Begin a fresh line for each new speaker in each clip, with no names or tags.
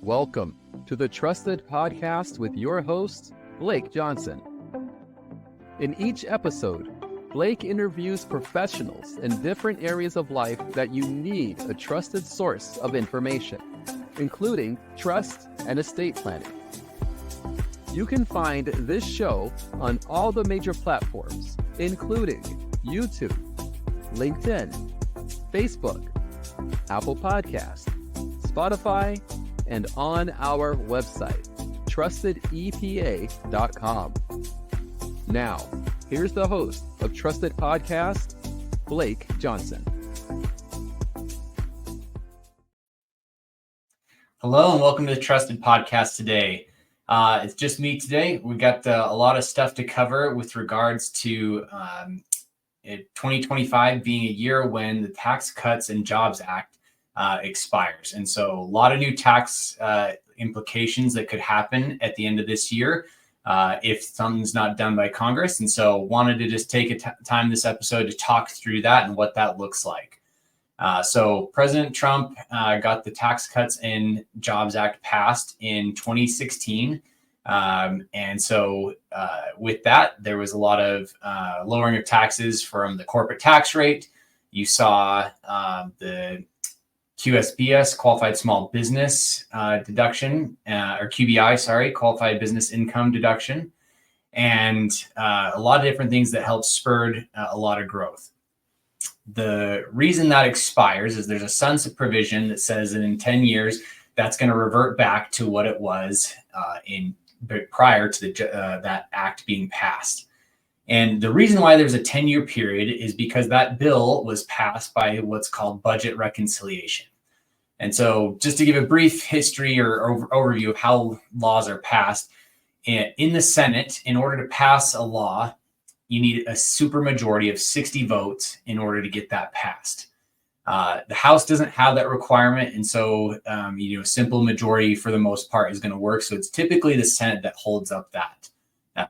Welcome to the Trusted Podcast with your host, Blake Johnson. In each episode, Blake interviews professionals in different areas of life that you need a trusted source of information, including trust and estate planning. You can find this show on all the major platforms, including YouTube, LinkedIn, Facebook, Apple Podcasts, Spotify, and on our website, trustedepa.com. Now, here's the host of Trusted Podcast, Blake Johnson.
Hello and welcome to the Trusted Podcast today. It's just me today. We've got a lot of stuff to cover with regards to 2025 being a year when the Tax Cuts and Jobs Act expires. And so a lot of new tax implications that could happen at the end of this year if something's not done by Congress. And so wanted to just take time this episode to talk through that and what that looks like. So President Trump got the Tax Cuts and Jobs Act passed in 2016. And so with that, there was a lot of lowering of taxes from the corporate tax rate. You saw the QSBS, Qualified Small Business Deduction, or QBI, Qualified Business Income Deduction, and a lot of different things that helped spurred a lot of growth. The reason that expires is there's a sunset provision that says that in 10 years, that's going to revert back to what it was prior to that act being passed. And the reason why there's a 10-year period is because that bill was passed by what's called budget reconciliation. And so just to give a brief history or overview of how laws are passed, in the Senate, in order to pass a law, you need a supermajority of 60 votes in order to get that passed. The House doesn't have that requirement. And so, a simple majority for the most part is going to work. So it's typically the Senate that holds up that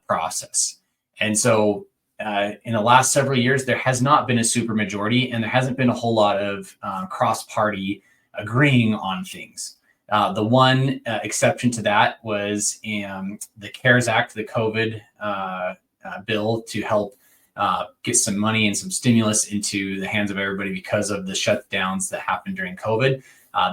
process. And so in the last several years, there has not been a supermajority and there hasn't been a whole lot of cross-party agreeing on things. The one exception to that was in the CARES Act, the COVID bill to help get some money and some stimulus into the hands of everybody because of the shutdowns that happened during COVID.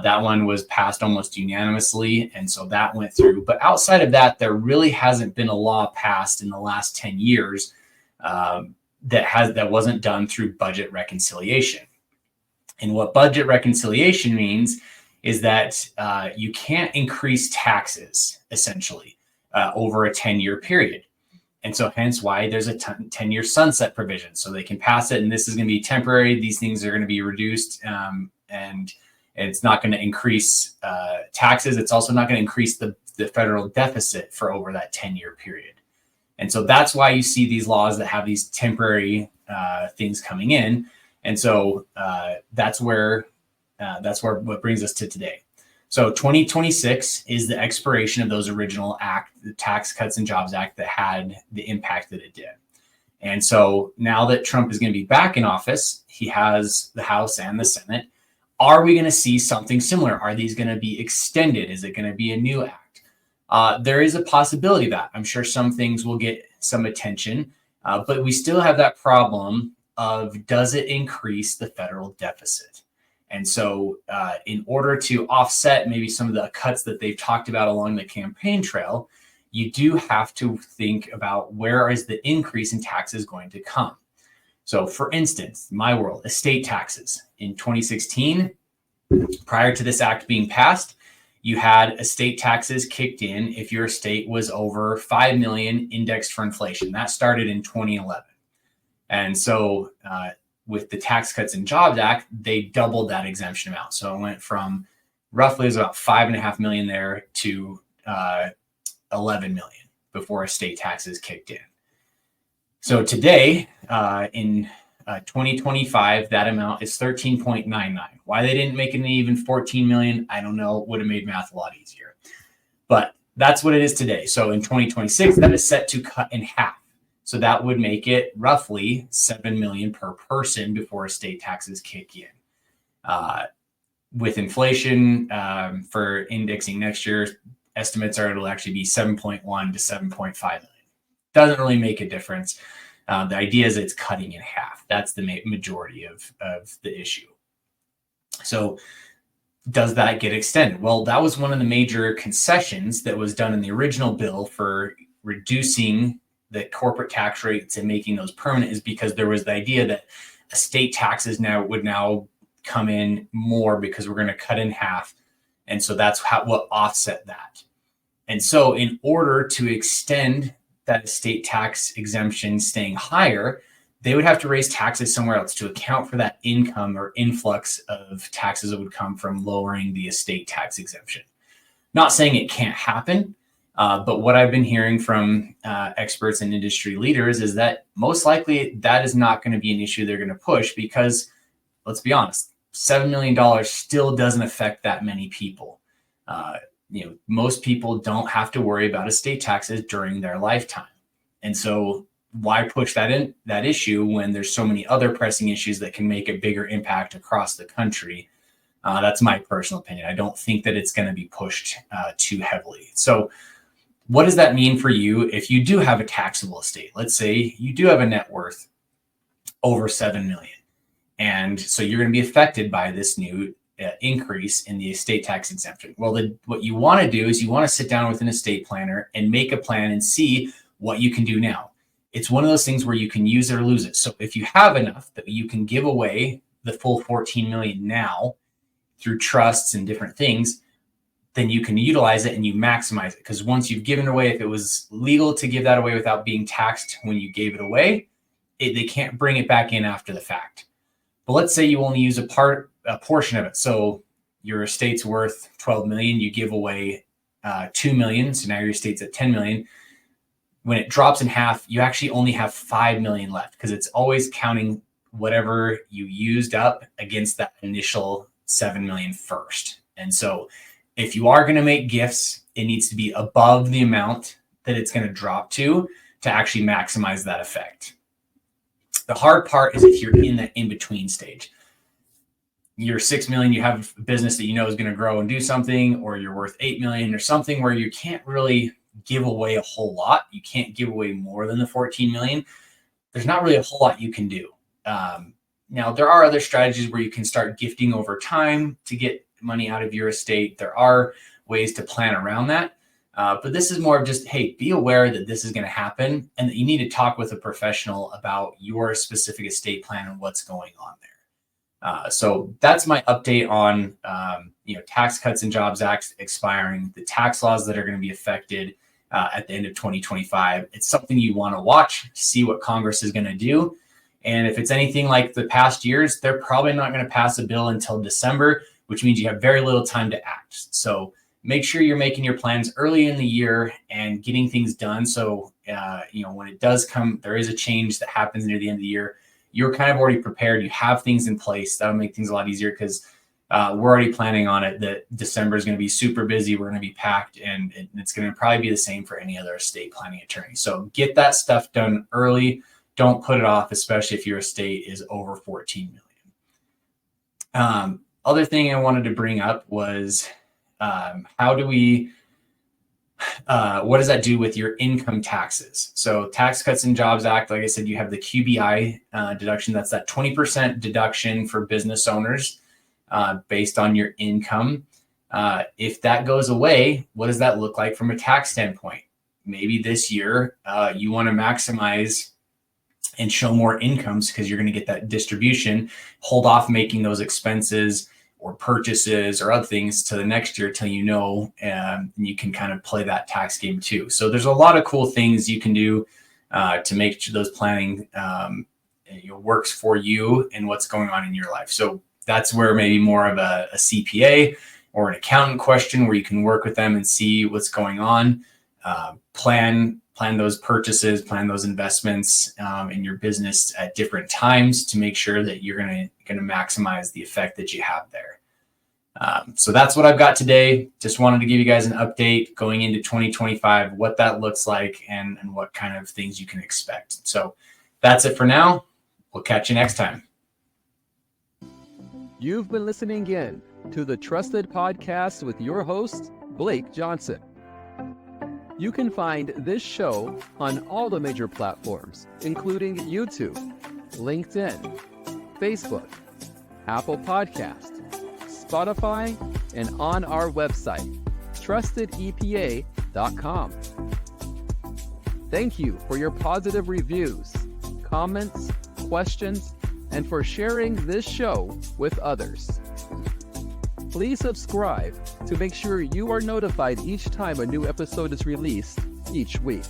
That one was passed almost unanimously, and so that went through. But outside of that, there really hasn't been a law passed in the last 10 years that wasn't done through budget reconciliation. And what budget reconciliation means is that you can't increase taxes, essentially, over a 10-year period. And so hence why there's a 10-year sunset provision. So they can pass it, and this is going to be temporary. These things are going to be reduced, and it's not going to increase taxes. It's also not going to increase the federal deficit for over that 10-year period. And so that's why you see these laws that have these temporary things coming in. And so that's what brings us to today. So 2026 is the expiration of those original the Tax Cuts and Jobs Act that had the impact that it did. And so now that Trump is going to be back in office, he has the House and the Senate. Are we going to see something similar? Are these going to be extended? Is it going to be a new act? There is a possibility of that. I'm sure some things will get some attention, but we still have that problem of, does it increase the federal deficit? And so in order to offset maybe some of the cuts that they've talked about along the campaign trail, you do have to think about where is the increase in taxes going to come. So for instance, my world, estate taxes. In 2016, prior to this act being passed, you had estate taxes kicked in if your estate was over 5 million indexed for inflation. That started in 2011. And so with the Tax Cuts and Jobs Act, they doubled that exemption amount. So it went from roughly, it was about 5.5 million there to 11 million before estate taxes kicked in. So today, in 2025, that amount is 13.99. Why they didn't make it even 14 million, I don't know. Would have made math a lot easier. But that's what it is today. So in 2026, that is set to cut in half. So that would make it roughly 7 million per person before estate taxes kick in. with inflation for indexing next year, estimates are it'll actually be 7.1 to 7.5 million. Doesn't really make a difference. The idea is it's cutting in half. That's the majority of the issue. So does that get extended? Well, that was one of the major concessions that was done in the original bill for reducing the corporate tax rates and making those permanent, is because there was the idea that estate taxes would come in more because we're going to cut in half. And so that's what offset that. And so in order to extend that estate tax exemption staying higher, they would have to raise taxes somewhere else to account for that income or influx of taxes that would come from lowering the estate tax exemption. Not saying it can't happen, but what I've been hearing from experts and industry leaders is that most likely that is not going to be an issue they're going to push, because let's be honest, $7 million still doesn't affect that many people. Most people don't have to worry about estate taxes during their lifetime. And so why push that issue when there's so many other pressing issues that can make a bigger impact across the country? That's my personal opinion. I don't think that it's going to be pushed too heavily. So what does that mean for you if you do have a taxable estate? Let's say you do have a net worth over 7 million. And so you're going to be affected by this new increase in the estate tax exemption. Well, what you want to do is you want to sit down with an estate planner and make a plan and see what you can do now. It's one of those things where you can use it or lose it. So if you have enough that you can give away the full 14 million now through trusts and different things, then you can utilize it and you maximize it. Because once you've given it away, if it was legal to give that away without being taxed when you gave it away, they can't bring it back in after the fact. But let's say you only use a portion of it. So your estate's worth 12 million, you give away 2 million. So now your estate's at 10 million. When it drops in half, you actually only have 5 million left, because it's always counting whatever you used up against that initial 7 million first. And so if you are going to make gifts, it needs to be above the amount that it's going to drop to actually maximize that effect. The hard part is if you're in that in-between stage. You're 6 million, you have a business that you know is going to grow and do something, or you're worth 8 million or something where you can't really give away a whole lot. You can't give away more than the 14 million. There's not really a whole lot you can do. Now, there are other strategies where you can start gifting over time to get money out of your estate. There are ways to plan around that. But this is more of just, hey, be aware that this is going to happen and that you need to talk with a professional about your specific estate plan and what's going on there. So that's my update on Tax Cuts and Jobs Act expiring, the tax laws that are going to be affected at the end of 2025. It's something you want to watch, see what Congress is going to do. And if it's anything like the past years, they're probably not going to pass a bill until December, which means you have very little time to act. So make sure you're making your plans early in the year and getting things done. So, when it does come, there is a change that happens near the end of the year, you're kind of already prepared. You have things in place. That'll make things a lot easier, because we're already planning on it that December is going to be super busy. We're going to be packed, and it's going to probably be the same for any other estate planning attorney. So get that stuff done early. Don't put it off, especially if your estate is over 14 million. Other thing I wanted to bring up was what does that do with your income taxes? So Tax Cuts and Jobs Act, like I said, you have the QBI deduction. That's that 20% deduction for business owners based on your income. If that goes away, what does that look like from a tax standpoint? Maybe this year you want to maximize and show more incomes because you're going to get that distribution. Hold off making those expenses or purchases or other things to the next year till and you can kind of play that tax game too. So there's a lot of cool things you can do to make sure those planning works for you and what's going on in your life. So that's where maybe more of a CPA or an accountant question where you can work with them and see what's going on, plan those purchases, plan those investments in your business at different times to make sure that you're going to maximize the effect that you have there. So that's what I've got today. Just wanted to give you guys an update going into 2025, what that looks like and what kind of things you can expect. So that's it for now. We'll catch you next time.
You've been listening in to the Trusted Podcast with your host, Blake Johnson. You can find this show on all the major platforms, including YouTube, LinkedIn, Facebook, Apple Podcast, Spotify, and on our website, trustedepa.com. Thank you for your positive reviews, comments, questions, and for sharing this show with others. Please subscribe to make sure you are notified each time a new episode is released each week.